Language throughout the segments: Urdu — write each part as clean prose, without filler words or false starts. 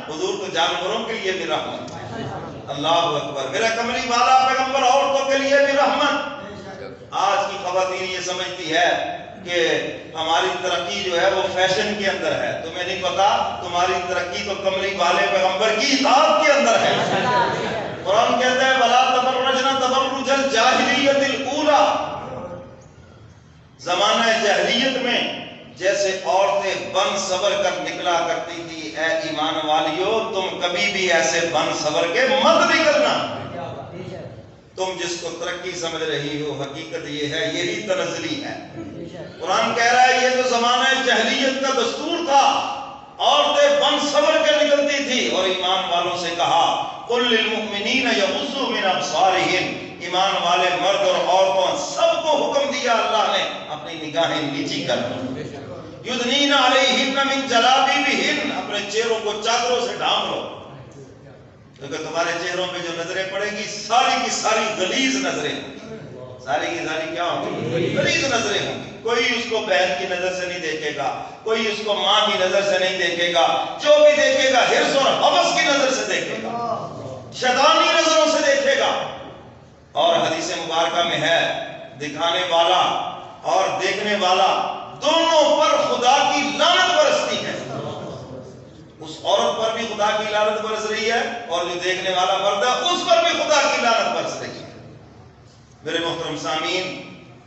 حضور تو جانوروں کے لیے بھی رحمت ہے۔ اللہ اکبر، میرا کملی والا پیغمبر عورتوں کے لیے بھی رحمت۔ آج کی خواتین یہ سمجھتی ہے کہ ہماری ترقی جو ہے وہ فیشن کے اندر ہے، تمہیں نہیں پتا تمہاری ترقی تو کملی والے پیغمبر کی اطاعت کے اندر ہے۔ قرآن کہتا ہے وَلَا تَبَرَّجْنَ تَبَرُّجَ الْجَاهِلِيَّةِ الْأُولَى، زمانہ جاہلیت میں جیسے عورتیں بن سور کر نکلا کرتی تھی، اے ایمان والیو تم کبھی بھی ایسے بن سور کے مت نکلنا۔ تم جس کو ترقی سمجھ رہی ہو حقیقت یہ ہے یہی تنزلی ہے۔ قرآن کہہ رہا ہے یہ تو زمانہ جاہلیت کا دستور تھا، عورتیں بن سور کے نکلتی تھی، اور ایمان والوں سے کہا قُلْ لِلْمُؤْمِنِينَ يَغُضُّوا مِنْ أَبْصَارِهِمْ، ایمان والے مرد اور عورتوں سب کو حکم دیا اللہ نے اپنی نگاہیں نیچی کر لو۔ یدنین علیہن من جلابیبہن، اپنے چہروں کو چادروں سے ڈھانپ لو، کیونکہ تمہارے چہروں پہ جو نظریں پڑیں گی ساری کی ساری غلیظ نظریں ہوں گی، ساری کی ساری کیا ہوں گی؟ غلیظ نظریں ہوں گی۔ کوئی اس کو بہن کی نظر سے نہیں دیکھے گا، کوئی اس کو ماں کی نظر سے نہیں دیکھے گا، جو بھی دیکھے گا حرص اور ہوس کی نظر سے دیکھے گا، شیطانی نظروں سے دیکھے گا۔ اور حدیث مبارکہ میں ہے دکھانے والا اور دیکھنے والا دونوں پر خدا کی لعنت برستی ہے۔ اس عورت پر بھی خدا کی لعنت برس رہی ہے، اور جو دیکھنے والا مرد ہے اس پر بھی خدا کی لعنت برس رہی ہے۔ میرے محترم سامعین،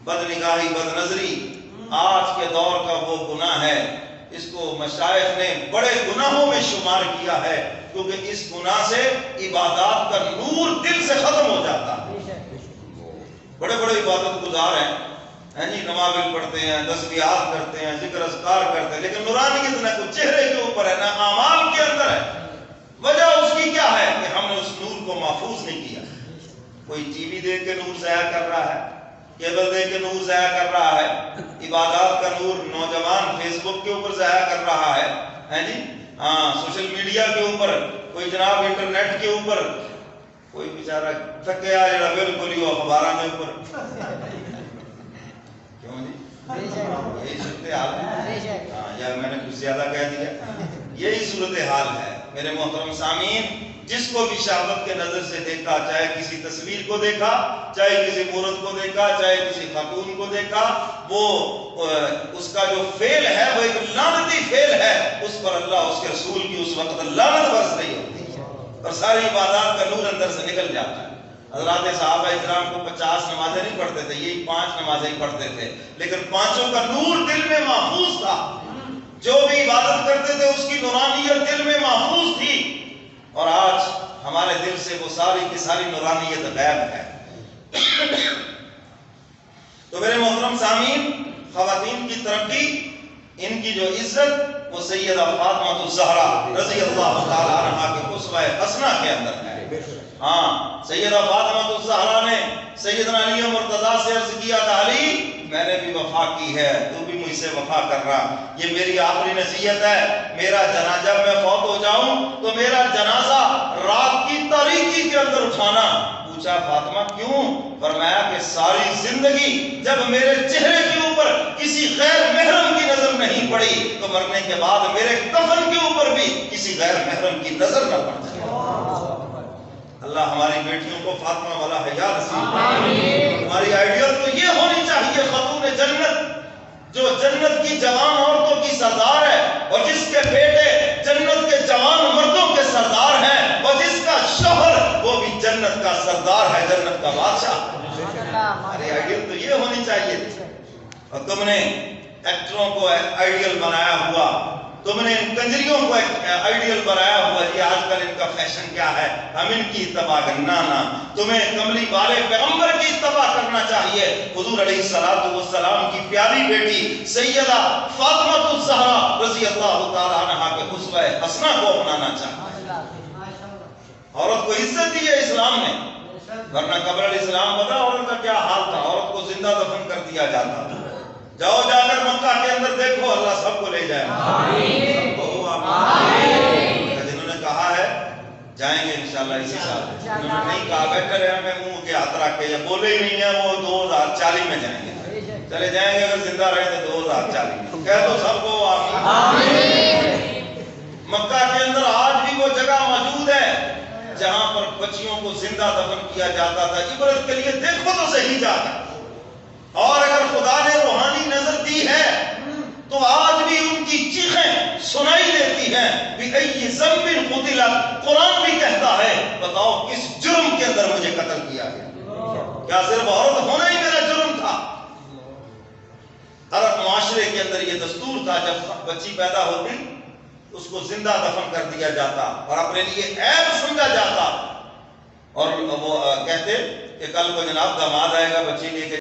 بد نگاہی، بد نظری آج کے دور کا وہ گناہ ہے، اس کو مشائخ نے بڑے گناہوں میں شمار کیا ہے، کیونکہ اس گناہ سے عبادات کا نور دل سے ختم ہو جاتا ہے۔ بڑے بڑے عبادت گزار ہیں جی، نوافل پڑھتے ہیں، تسبیحات کرتے ہیں، ذکر اذکار کرتے ہیں، لیکن نورانیت نہ کوئی چہرے کے اوپر ہے نہ اعمال کے اندر ہے۔ وجہ اس کی کیا ہے کہ ہم نے اس نور کو محفوظ نہیں کیا۔ کوئی ٹی وی دیکھ کے نور ضائع کر رہا ہے، کیبل دیکھ کے نور ضائع کر رہا ہے، عبادات کا نور نوجوان فیس بک کے اوپر ضائع کر رہا ہے جی، سوشل میڈیا کے اوپر، کوئی جناب انٹرنیٹ کے اوپر، کوئی بیچارہ تھکیا جڑا بالکل ہی اخباراں دے اوپر۔ کیوں جی؟ یہی صورتحال ہے، یا میں نے کچھ زیادہ کہہ دیا؟ یہی صورتحال ہے میرے محترم سامعین۔ جس کو بھی شہوت کے نظر سے دیکھا، چاہے کسی تصویر کو دیکھا، چاہے کسی مورت کو دیکھا، چاہے کسی خاتون کو دیکھا، وہ اس کا جو فعل ہے وہ ایک لعنتی فعل ہے، اس پر اللہ اس کے رسول کی اس وقت لعنت برس رہی ہوتی ہے، اور ساری عبادات کا نور اندر سے نکل جاتا ہے۔ حضرات صحابہ اکرام کو 50 نمازیں نہیں پڑھتے تھے، یہی 5 نمازیں ہی پڑھتے تھے، لیکن پانچوں کا نور دل میں محفوظ تھا۔ جو بھی عبادت کرتے تھے اس کی نورانیت دل میں محفوظ تھی، اور آج ہمارے دل سے وہ ساری کی ساری نورانیت غائب ہے۔ تو میرے محترم سامعین، خواتین کی ترقی، ان کی جو عزت وہ سیدہ فاطمہ الزہرا رضی اللہ تعالی عنہا کے اسوہ حسنہ کے اندر ہے۔ سیدہ فاطمہ الزہرا نے سیدنا علی مرتضیٰ سے عرض کیا کہ علی میں نے بھی وفا کی ہے، تو بھی مجھ سے وفا کر رہا، یہ میری آخری نصیحت ہے، میرا جنازہ جب میں فوت ہو جاؤں تو میرا جنازہ رات کی تاریکی کے اندر اٹھانا۔ پوچھا فاطمہ کیوں؟ فرمایا کہ ساری زندگی جب میرے چہرے کے اوپر کسی غیر محرم کی نظر نہیں پڑی تو مرنے کے بعد میرے کفن کے اوپر بھی کسی غیر محرم کی نظر نہ پڑ جائے۔ اللہ ہماری بیٹیوں کو فاطمہ والا حیا نصیب کرے۔ ہماری آئیڈیل تو یہ ہونی چاہیے خاتون جنت، جو جنت کی جوان عورتوں کی سردار ہے، اور جس کے بیٹے جنت کے جوان مردوں کے سردار ہیں، اور جس کا شوہر وہ بھی جنت کا سردار ہے، جنت کا بادشاہ۔ ہماری آئیڈیل تو یہ ہونی چاہیے۔ اور تم نے ایکٹروں کو آئیڈیل بنایا ہوا، تم نے ان کنجریوں کو آئیڈیل بنایا ہوا، یہ آج کل ان کا فیشن کیا ہے، ہم ان کی اتباع کرنا نہ، تمہیں کملی والے پیغمبر کی اتباع کرنا چاہیے۔ حضور علیہ السلام کی پیاری بیٹی سیدہ فاطمہ الزہرا رضی اللہ تعالی عنہا کے اسوہ حسنہ کو اپنانا چاہیے۔ عورت کو عزت دی ہے اسلام نے، ورنہ قبل الاسلام پتہ عورت کا کیا حال تھا، عورت کو زندہ دفن کر دیا جاتا تھا۔ جاؤ جا کر مکہ کے اندر دیکھو، اللہ سب کو لے جائے گا۔ جنہوں نے کہا ہے جائیں گے انشاءاللہ اسی سال، جنہوں نے نہیں کہا بیٹھے رہے ہمیں منہ کے ہاتھ رکھ کے، یا بولے ہی نہیں ہیں وہ 2040 میں جائیں گے، چلے جائیں گے اگر زندہ رہے تو 2040 میں، کہہ دو سب کو آمین۔ مکہ کے اندر آج بھی وہ جہاں پر بچیوں کو زندہ دفن کیا جاتا تھا، عبرت کے لیے دیکھو تو صحیح جا کر۔ اور اگر خدا نے روحانی نظر دی ہے تو آج بھی ان کی چیخیں سنائی دیتی ہیں۔ بِأَيِّ ذَنبٍ قُتِلَتْ، قرآن بھی کہتا ہے بتاؤ کس جرم کے اندر مجھے قتل کیا گیا؟ کیا صرف عورت ہونا ہی میرا جرم تھا؟ عرب معاشرے کے اندر یہ دستور تھا، جب بچی پیدا ہوتی اس کو زندہ دفن کر دیا جاتا اور اپنے لیے عیب سمجھا جاتا، اور وہ کہتے کہ کل کو جناب داماد آئے گا بچی لے کے